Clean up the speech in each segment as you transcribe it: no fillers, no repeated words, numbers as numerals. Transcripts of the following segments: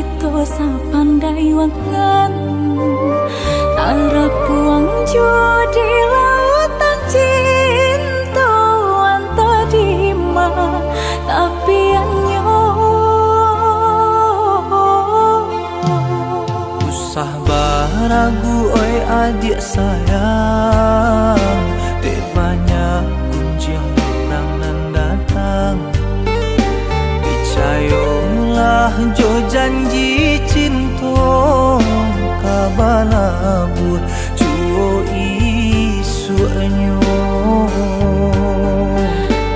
kita sapandai wangan tara puang di lautan cinta anta dima tapi anyo usah baragu oi adik sayang dek banyak kunjung orang nan datang percayalah jo janji cinta kabala buat juo isu anyo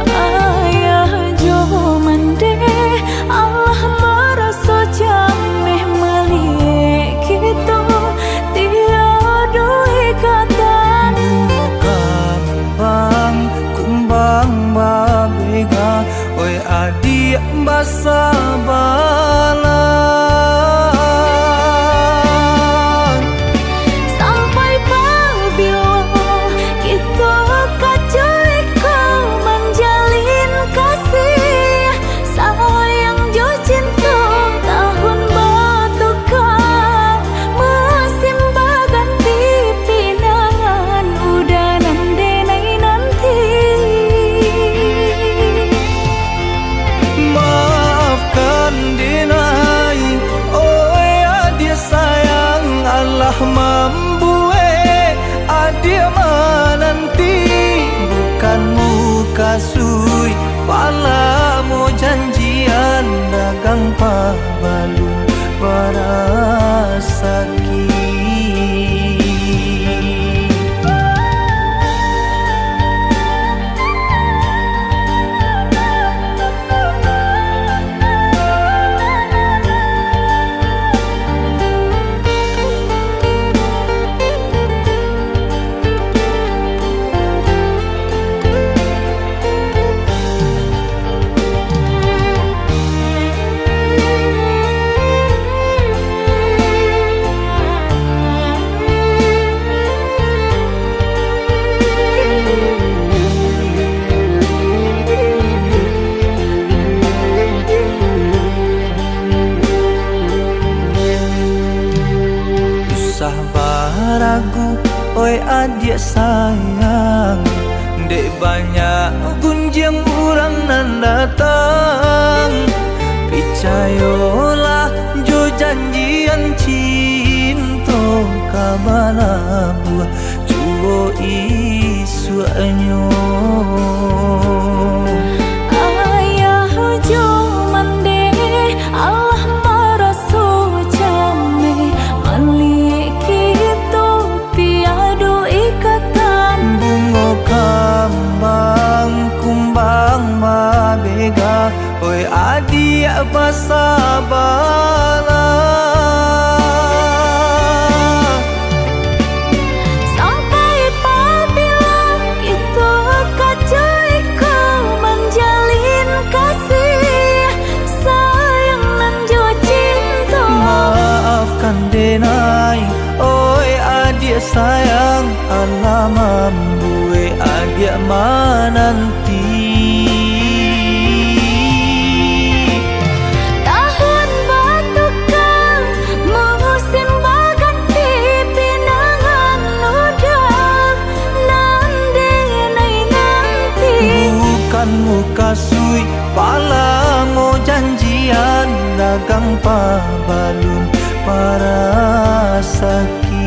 ayah jo mande Allah merasa jameh malik kita tiada ikatan kambang kumbang babega oi adik basa balang sampai bila kita kacau kau menjalin kasih sayang jo cinta tahun batukang musim berganti pinangan udah nandenai nanti maafkan dinai oi adik sayang Allah membuat adik menanti bukan muka sui pala mau janjian dagang pabalun barasaki usah baragu oi adik sayang dek banyak gunjang orang nan datang percayalah jo janjian cinta kabala buah juo isu anyo ayah jo mande Allah merasa jameh malik kita tiada ikatan bunga kambang kumbang babega oi adik basa balang sampai bila kita kacau kau menjalin kasih sayang nan jo cinta maafkan denai oi adik sayang Allah membuat adik menanti tahun batukang musim berganti pinangan udah nandenai nanti bukan muka sui pala mau janjian dagang pabalun parasaki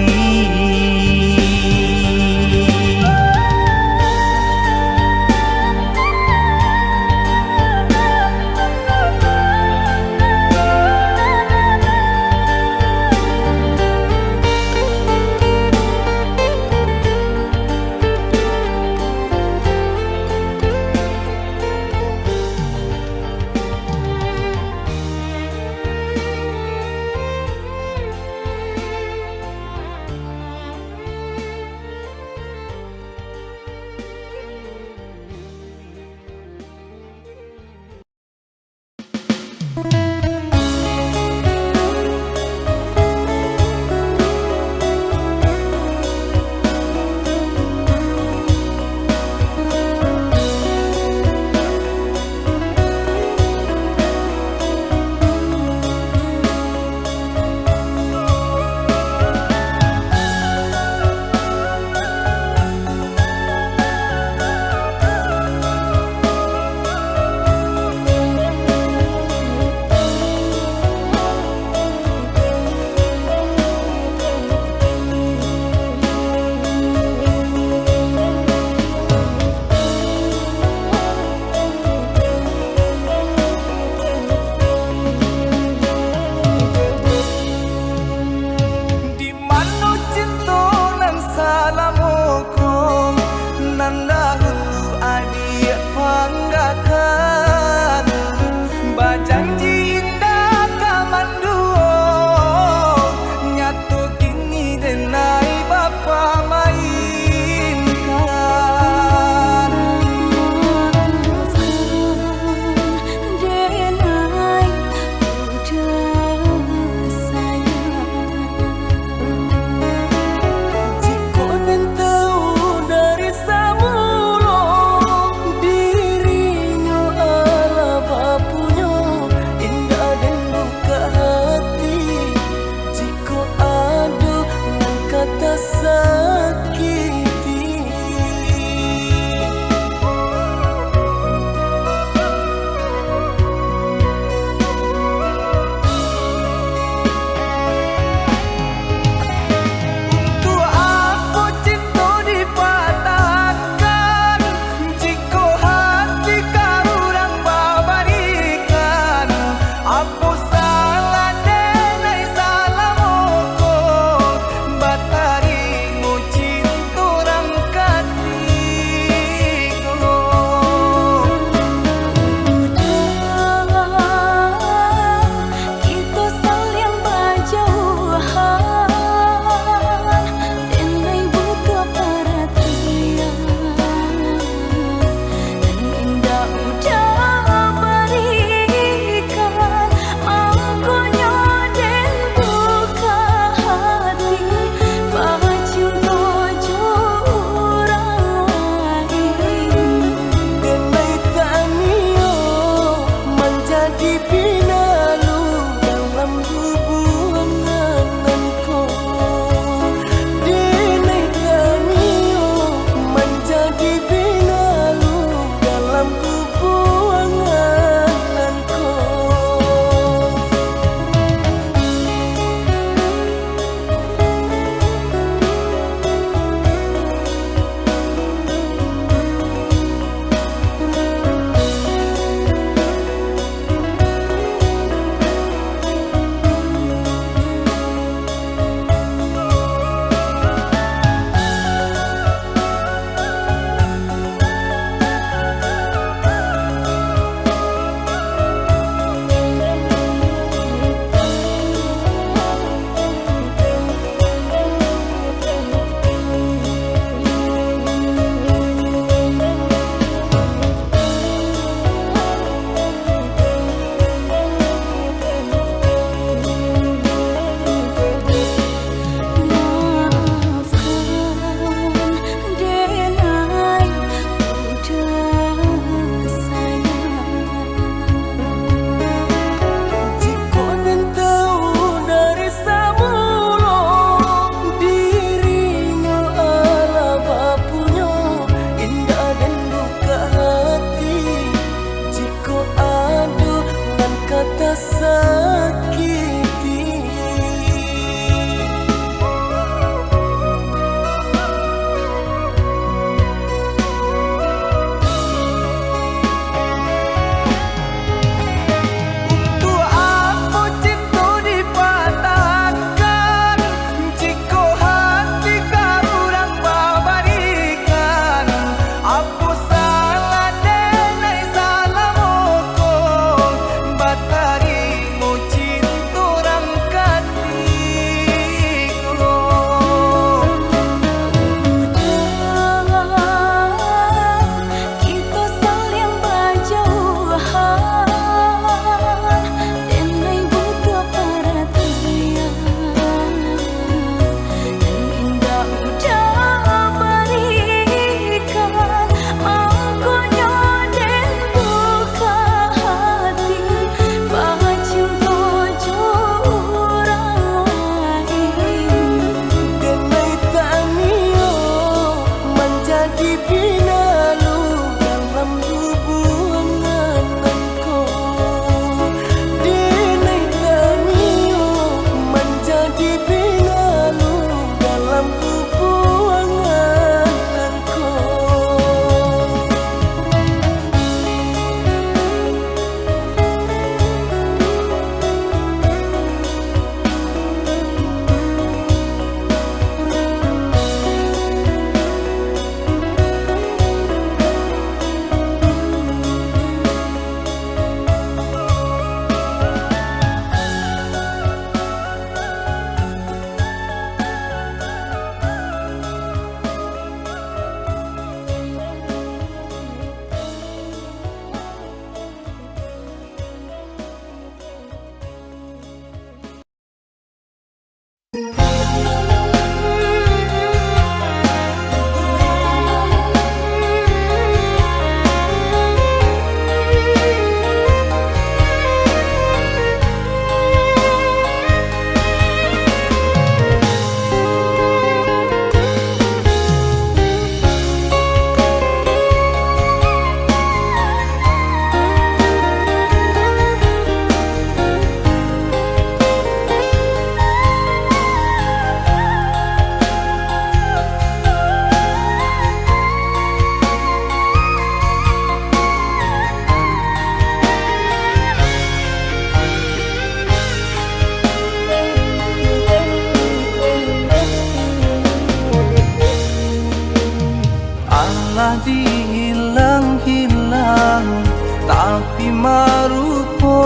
tapi marupo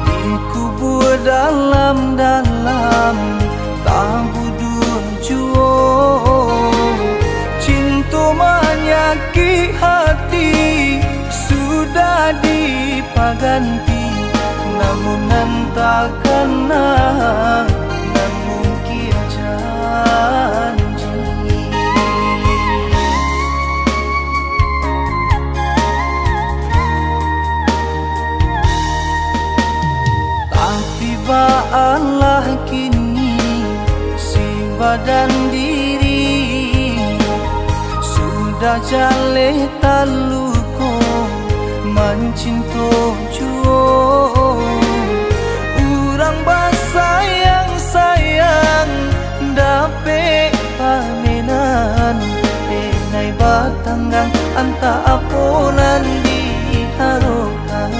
dikubur dalam-dalam tabudur juo. Cinta menyakiti hati sudah dipaganti, namun takkan namun kia janji. Tapi baalah kini si badan diri sudah jale taluko mencinta juo. Urang basayang-sayang dape pamenan denai batanggang anta aponan diharokan.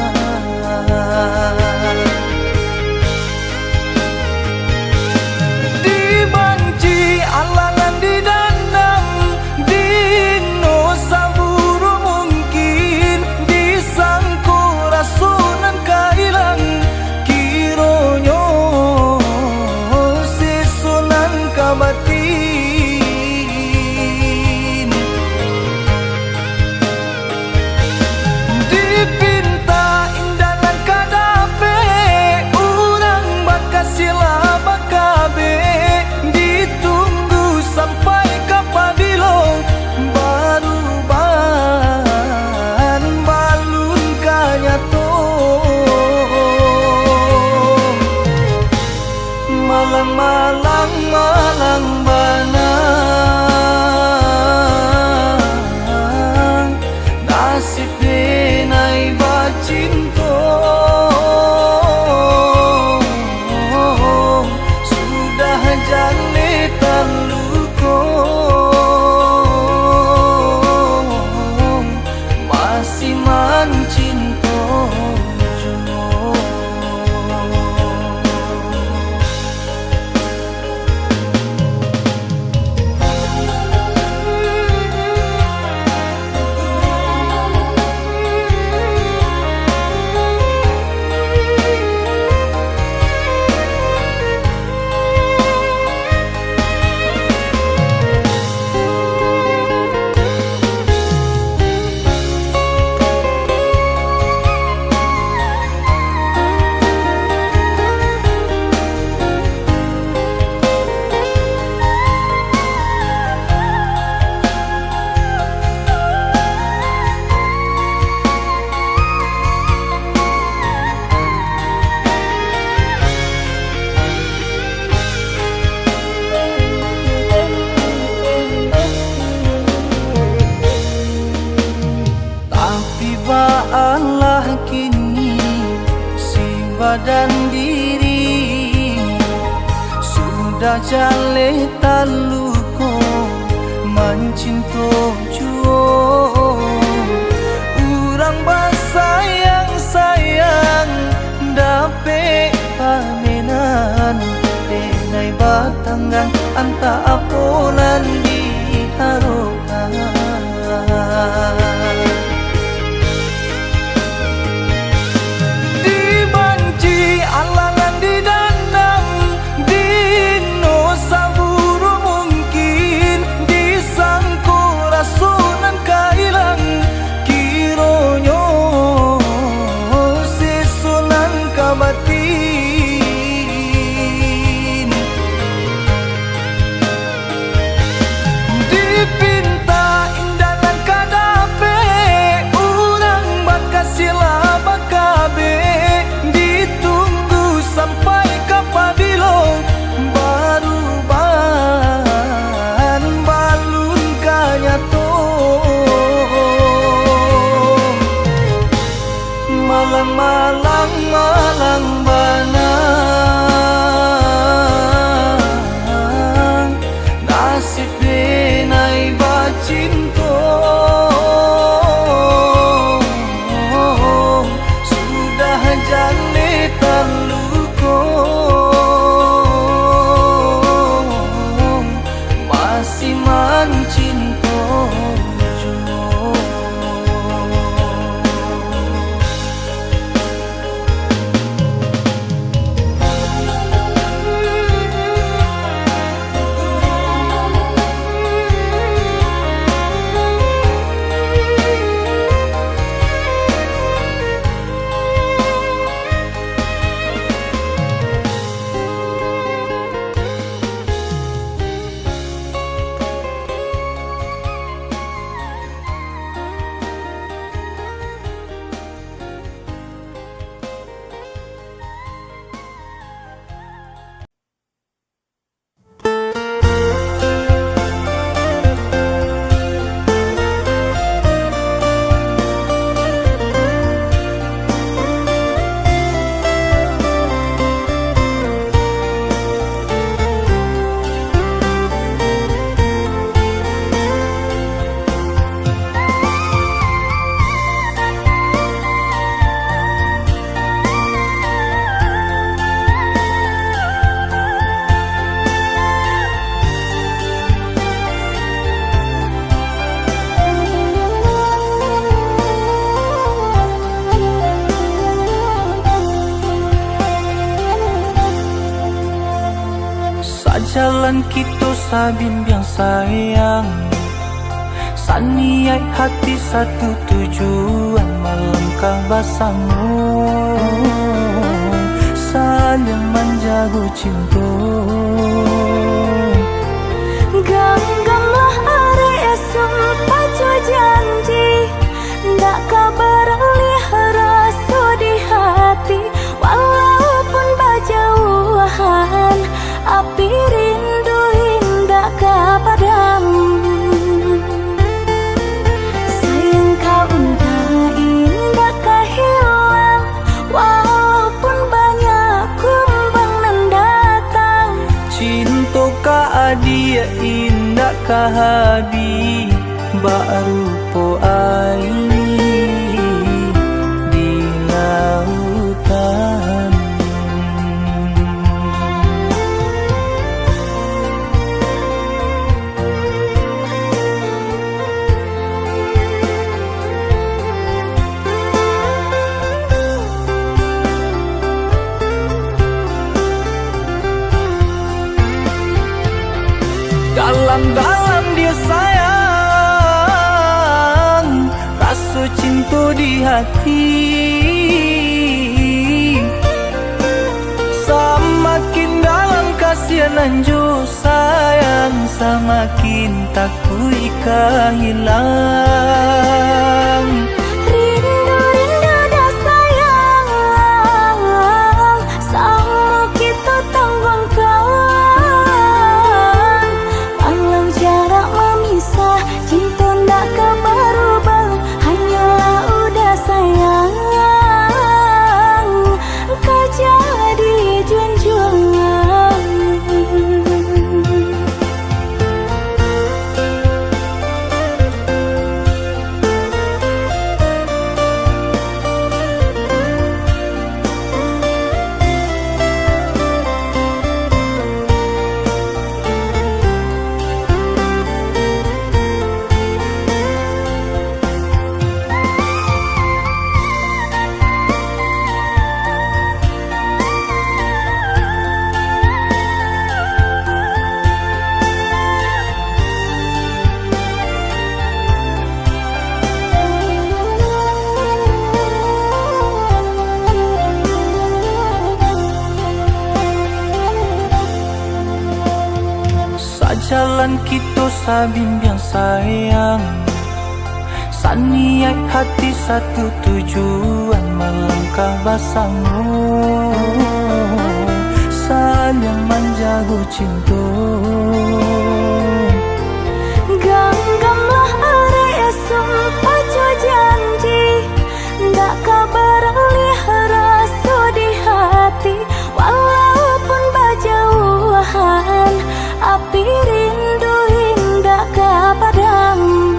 Dibanci alangan didandang dino saburu mungkin disangko rasunan kailang kironyo sesunan kabatin. Dipinta indanan kadape urang bakasila bakabe ditunggu sampai kapabilong baru balun kanyato. Malang banang nasib denai bacinto sudah jale taluko masih mencinta juo. Baalah kini si badan diri sudah jale taluko mencinta juo. Urang basayang-sayang dape pamenan denai batanggang anta aponan diharokan. Alangan didandang dino saburu mungkin disangko rasunan kailang kironyo sesunan kabatin. Dipinta indanan kadape urang bakasila bakabe ditunggu sampai kapabilong baru balun kanyato. Malang banang nasib denai bacinto sudah jale taluko masih mencinta juo. Sajalan kita sabimbang sayang, saniai hati satu tujuan, melangkah bersama saling menjaga cinta. Genggamlah area sumpah jo janji, ndak kabar rasa di hati, walaupun berjauhan, api rindu indah kepadamu. Sayang kau entah indah kehilang, walaupun banyak kumbang nan datang. Cinta ka dia indah kahabi, baru po air di lautan. Dalam-dalam dia sayang, rasa cinta di hati. Semakin dalam kasihan jo sayang, semakin takut hilang. Rindu-rindu dah sayang, sama kita tanggung kawan. Walau jarak memisah, cinta ndak akan berubah, hanyalah udah sayang. Kau jadi junjungan. Sajalan kita sabimbang sayang, saniai hati satu tujuan, melangkah bersama saling menjaga cinta. Genggamlah area sumpah jo janji, ndak kabar rasa di hati, walaupun berjauhan, api rindu indah kepadamu.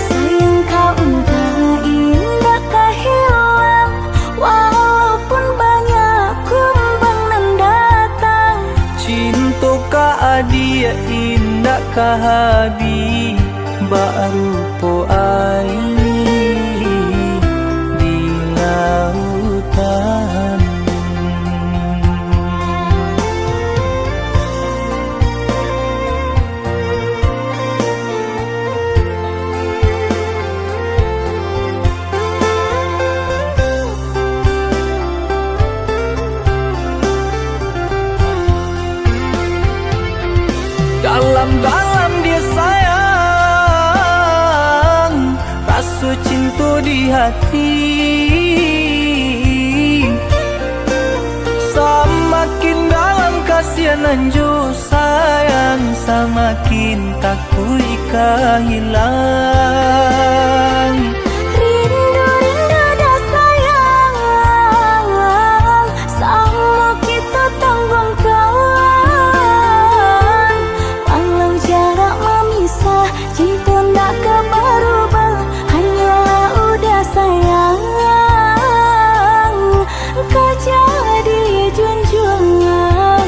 Sayang kau entah indah kehilang, walaupun banyak kumbang nan datang. Cinta ka dia indah kahabi, baru po air di lautan. Dalam-dalam dia sayang, rasa cinta di hati. Semakin dalam kasihan jo sayang, semakin takut hilang. Rindu-rindu dah sayang, sama kita tanggung kawan. Walau jarak memisah, cinta ndak akan berubah, hanyalah udah sayang. Kau jadi junjungan.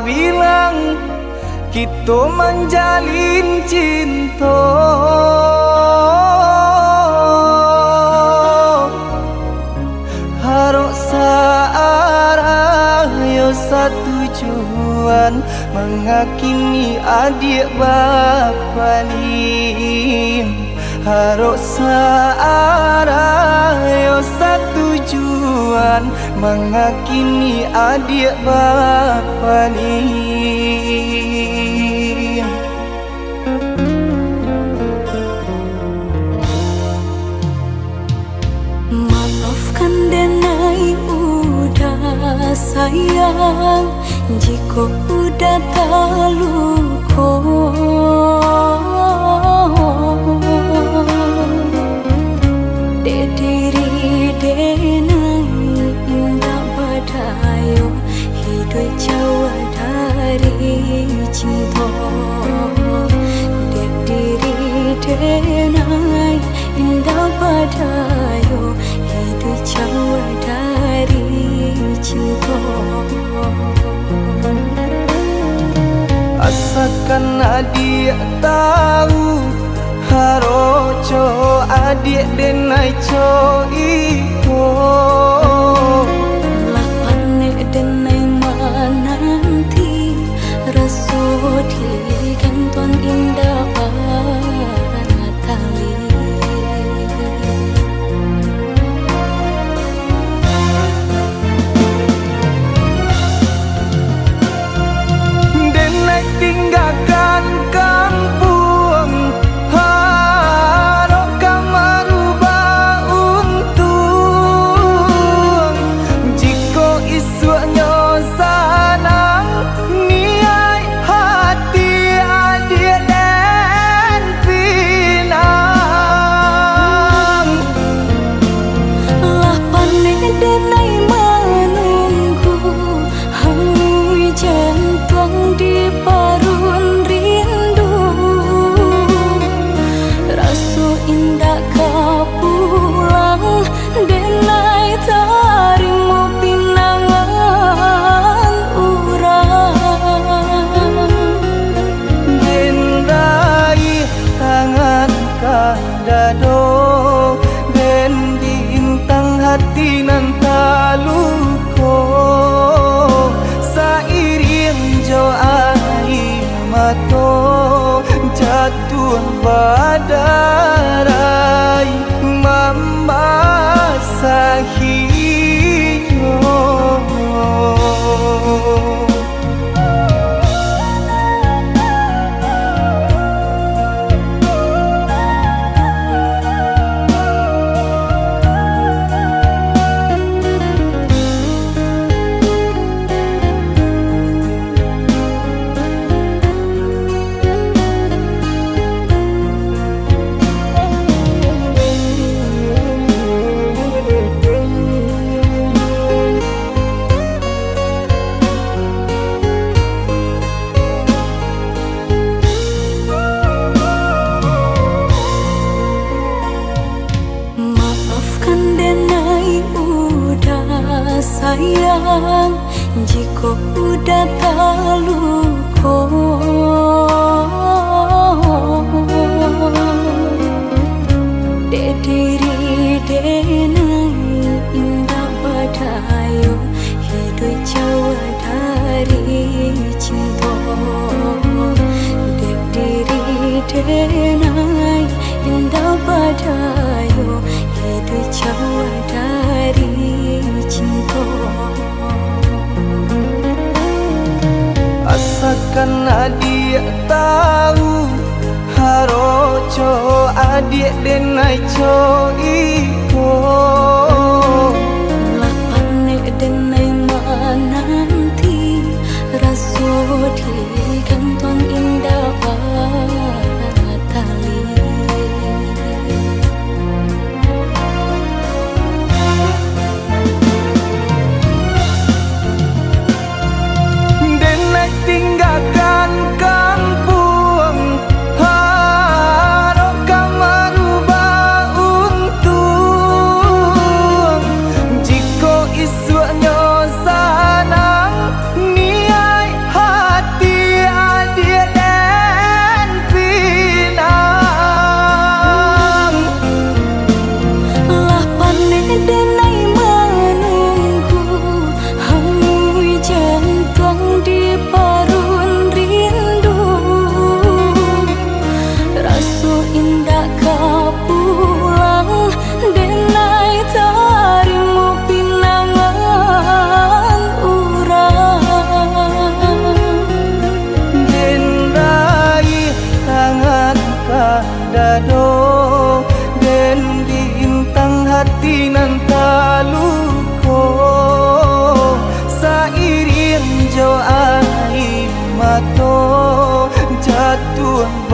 bilang kita menjalin cinta, harok searah yo satu tujuan, mengakini adik bapa ni. Harok searah yo satu tujuan, mengakini adik bapa ni. Maafkan denai udah sayang, jika udah terluka. Dek diri denai indah badayo, hidup jauh dari cinta. Dek diri denai indah badayo, hidup jauh dari cinta. Asalkan adik tahu, haroco adik denai co iko. Lapane denai mananti, raso di kanton indah tali. Tinggalkan kampung, harok merubah untung. Jika isunya sanang, niai hati adik dan pinang. Lapane denai menunggu, hangus jantung di parun rindu. Rasu indah kau pulang, denai tarimu pinangan urang. Denai tangan kadado, den diintang hati nan taluko. Sairing jo air mato, jatuh badarai membasahiyo. Sayang, jika udah terluka. Dek diri denai indah badayo, hidup jauh dari cinta. Dek diri denai indah badayo, hidup jauh dari cinta. Asalkan adik tahu, haroco adik denai co iko. Lapane denai mananti, raso di kantong indah tali. Tinggalkan kampung, harok merubah untung.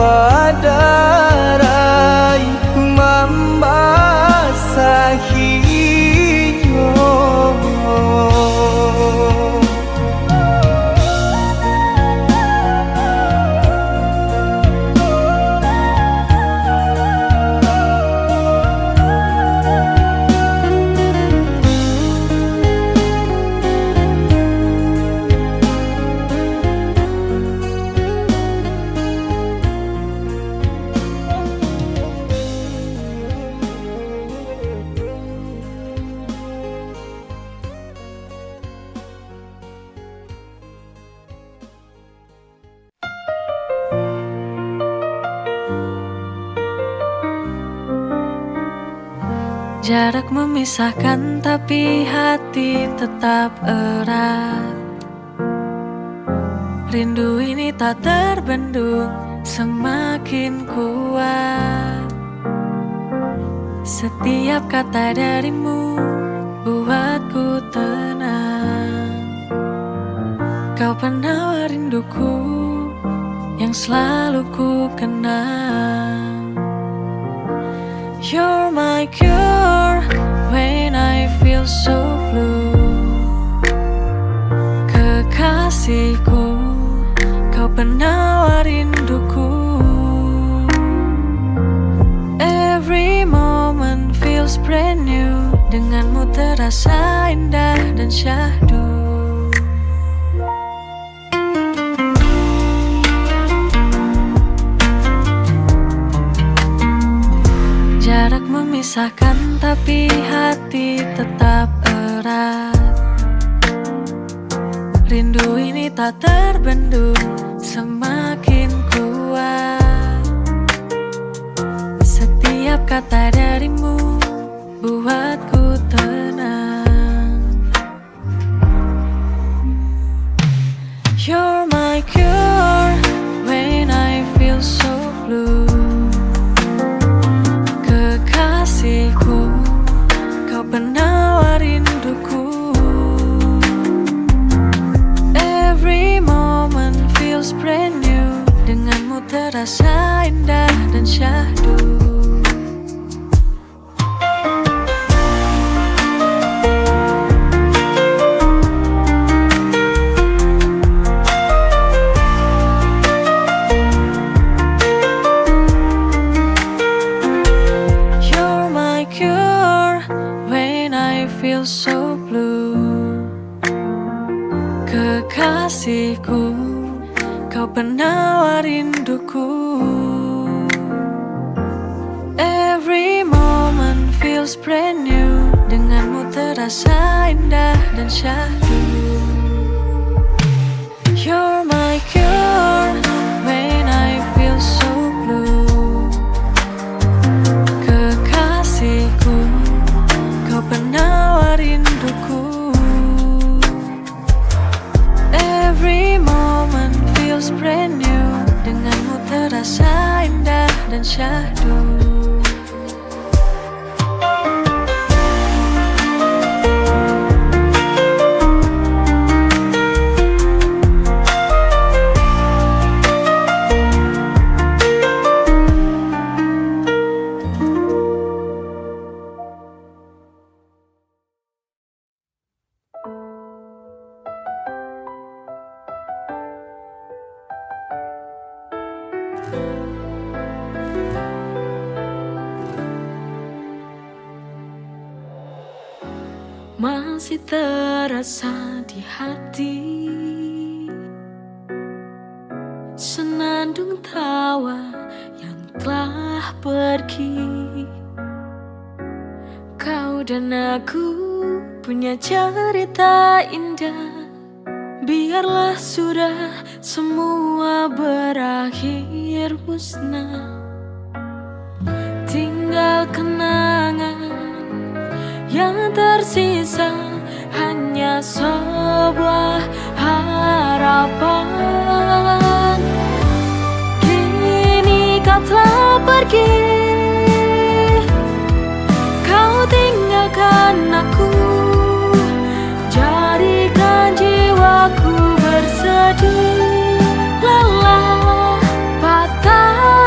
pada rai membasahinya. Jarak memisahkan tapi hati tetap erat. Rindu ini tak terbendung, semakin kuat. Setiap kata darimu buatku tenang. Kau penawar rinduku yang selalu ku kenang. You're my cure when I feel so blue. Kekasihku, kau penawar rinduku. Every moment feels brand new. Denganmu terasa indah dan syahdu. Jarak memisahkan tapi hati tetap erat. Rindu ini tak terbendung, semakin kuat. Setiap kata darimu buatku tenang. You're my cure when I feel so blue. Kekasihku, kau penawar rinduku. Every moment feels brand new. Denganmu terasa indah dan syahdu. Feel so blue. Kekasihku, kau penawar rinduku. Every moment feels brand new. Denganmu terasa indah dan syahdu. You're my cure when I feel so blue. Kekasihku, kau penawar rinduku. Every moment feels brand new. Denganmu terasa indah dan syahdu. Masih terasa di hati senandung tawa yang telah pergi. Kau dan aku punya cerita indah. Biarlah sudah semua berakhir musnah. Tinggal kenangan yang tersisa, hanya sebuah harapan. Kini kau telah pergi, kau tinggalkan aku, jadikan jiwaku bersedih. Lelah, patah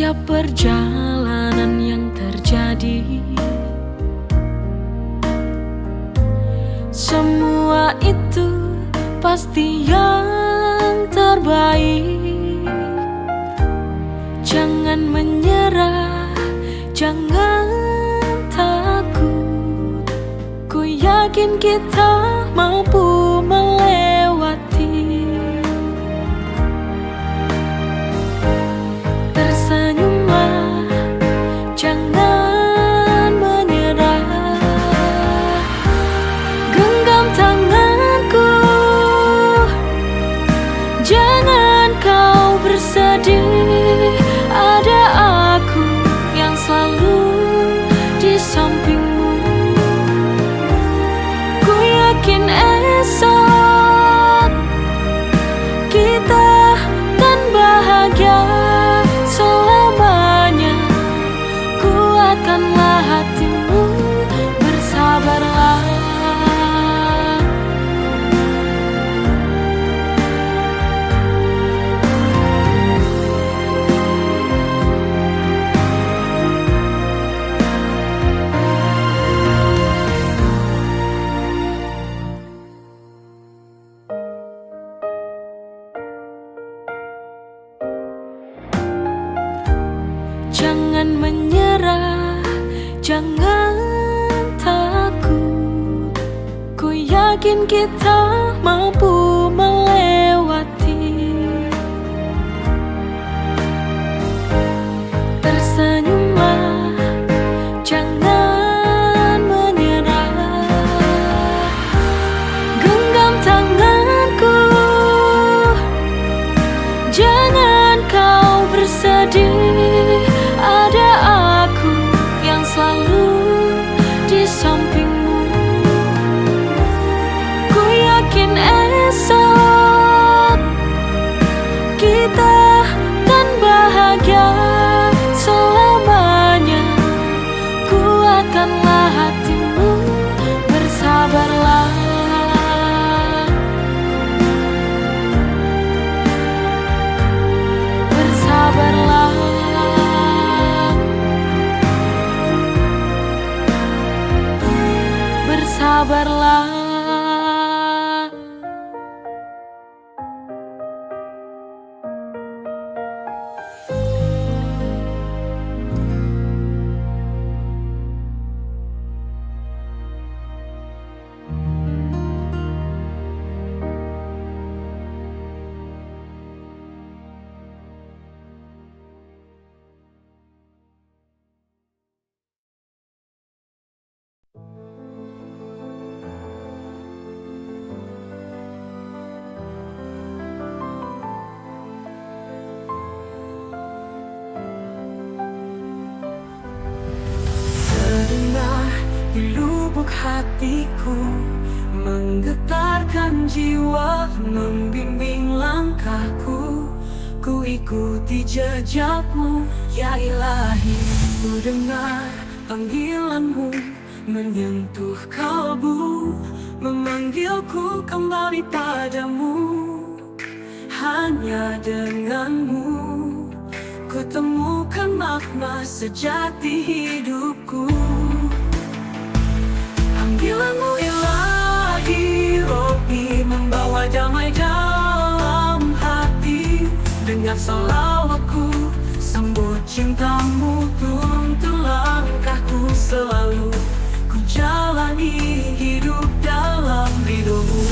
setiap perjalanan yang terjadi, semua itu pasti yang terbaik. Jangan menyerah, jangan takut. Ku yakin kita mampu melewati. Tersenyumlah, jangan menyerah. Genggam tanganku, jangan kau bersedih. Ada aku yang selalu di sampingmu. Ku yakin esok kita kan bahagia selamanya. Kuatkanlah hatimu, bersabarlah. Jangan menyerah, jangan takut. Ku yakin kita mampu melewati. Tersenyumlah, jangan menyerah. Genggam tanganku, jangan kau bersedih. Ada aku yang selalu di sampingmu. Ku yakin esok kita kan bahagia selamanya. Kuatkanlah hatimu, bersabarlah. Bersabarlah. Bersabarlah. Terdengar di lubuk hatiku, menggetarkan jiwa, membimbing langkahku. Ku ikuti jejakmu, ya Ilahi. Ku dengar panggilanmu, menyentuh kalbu, memanggilku kembali padamu. Hanya denganmu ku temukan makna sejati hidupku. Panggilanmu Ilahi, Robbi, membawa damai dalam hati. Dengan salawatku sambut cintamu, tuntun langkahku selalu. Ku jalani hidup dalam ridhomu.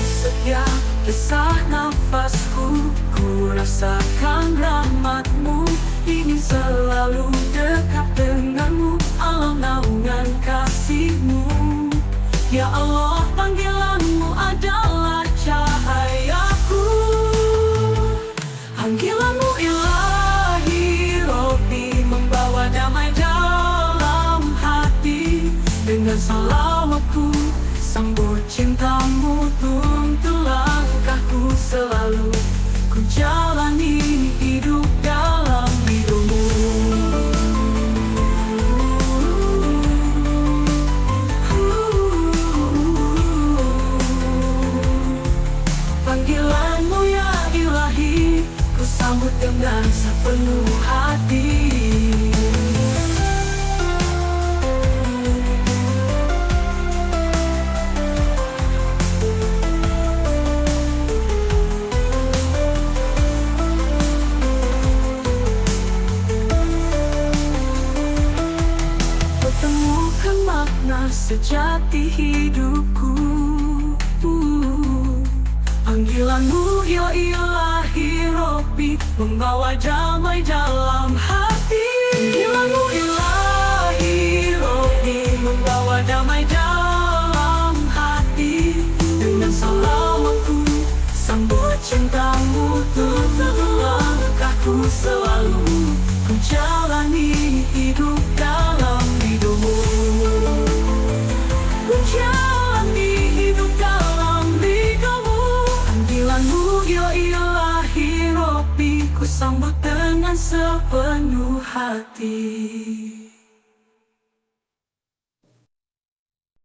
Setiap desah nafasku, ku rasakan rahmatmu. Ingin selalu dekat denganmu, alam naungan kasihmu. Ya Allah, panggilanmu adalah cahayaku. Panggilanmu Ilahi, Robbi, membawa damai dalam hati. Dengan salawatku sambut cintamu, tuntun langkahku selalu. Ku jalani hidup dalam ridhomu. Panggilanmu ya Ilahi, sepenuh hati. Temukan makna sejati hidupku. Panggilanmu ya ilahi Rabbi, membawa damai dalam hati. Panggilanmu ilahi Rabbi, membawa damai dalam hati. Dengan salawatku sambut cintamu, tuntun langkahku selalu menjalani hidup dalam ridhomu. Menjalani hidup dalam ridhomu. Panggilanmu ya ilahi Rabbi, ku sambut dengan sepenuh hati.